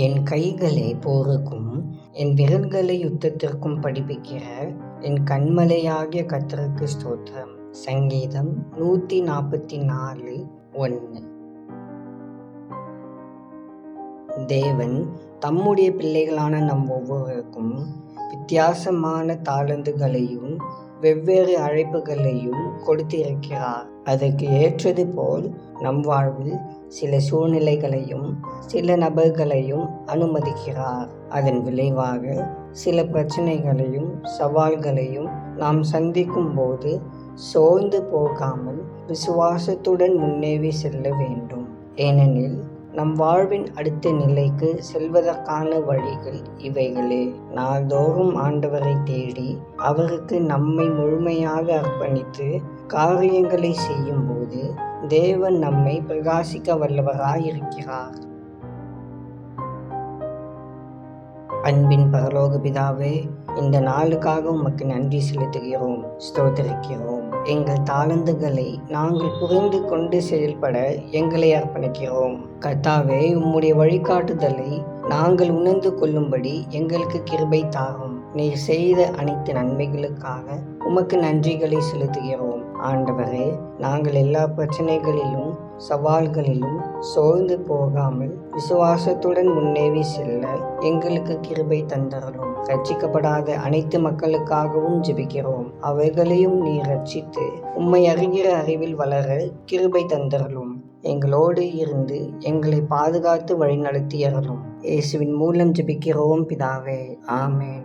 என் கைகளை போருக்கும் என் விரல்களை யுத்தத்திற்கும் படிப்பிக்கிற என் கன்மலையாகிய கர்த்தருக்கு ஸ்தோத்திரம். சங்கீதம் 144:1. தேவன் தம்முடைய பிள்ளைகளான நம் ஒவ்வொருவருக்கும் வித்தியாசமான தாளந்துகளையும் வெவ்வேறு அழைப்புகளையும் கொடுத்திருக்கிறார். அதற்கு ஏற்றது போல் நம் வாழ்வில் சில சூழ்நிலைகளையும் சில நபர்களையும் அனுமதிக்கிறார். அதன் விளைவாக சில பிரச்சனைகளையும் சவால்களையும் நாம் சந்திக்கும் போது சோர்ந்து போகாமல் விசுவாசத்துடன் முன்னேறி செல்ல வேண்டும். ஏனெனில் நம் வாழ்வின் அடுத்த நிலைக்கு செல்வதற்கான வழிகள் இவைகளே. நாள்தோறும் ஆண்டவரை தேடி அவருக்கு நம்மை முழுமையாக அர்ப்பணித்து காரியங்களை செய்யும் போது தேவன் நம்மை பிரகாசிக்க வல்லவராயிருக்கிறார். அன்பின் பரலோக பிதாவே, இந்த நாளுக்காக உமக்கு நன்றி செலுத்துகிறோம், ஸ்தோத்திரிக்கிறோம். எங்கள் தாளந்துகளை நாங்கள் புரிந்து கொண்டு செயல்பட எங்களை அர்ப்பணிக்கிறோம். கர்த்தாவே, உம்முடைய வழிகாட்டுதலை நாங்கள் உணர்ந்து கொள்ளும்படி எங்களுக்கு கிருபை தாரும். நீர் செய்த அனைத்து நன்மைகளுக்காக உமக்கு நன்றிகளை செலுத்துகிறோம். ஆண்டவரே, நாங்கள் எல்லா பிரச்சனைகளிலும் சவால்களிலும் சோர்ந்து போகாமல் விசுவாசத்துடன் முன்னேறி செல்ல எங்களுக்கு கிருபை தந்தரலும். ரட்சிக்கப்படாத அனைத்து மக்களுக்காகவும் ஜெபிக்கிறோம். அவைகளையும் நீர் ரட்சித்து உம்மை அறிகிற அறிவில் வளர கிருபை தந்தரலும். எங்களோடு இருந்து எங்களை பாதுகாத்து வழிநடத்தியறலும். இயேசுவின் மூலம் ஜெபிக்கிறோம் பிதாவே, ஆமென்.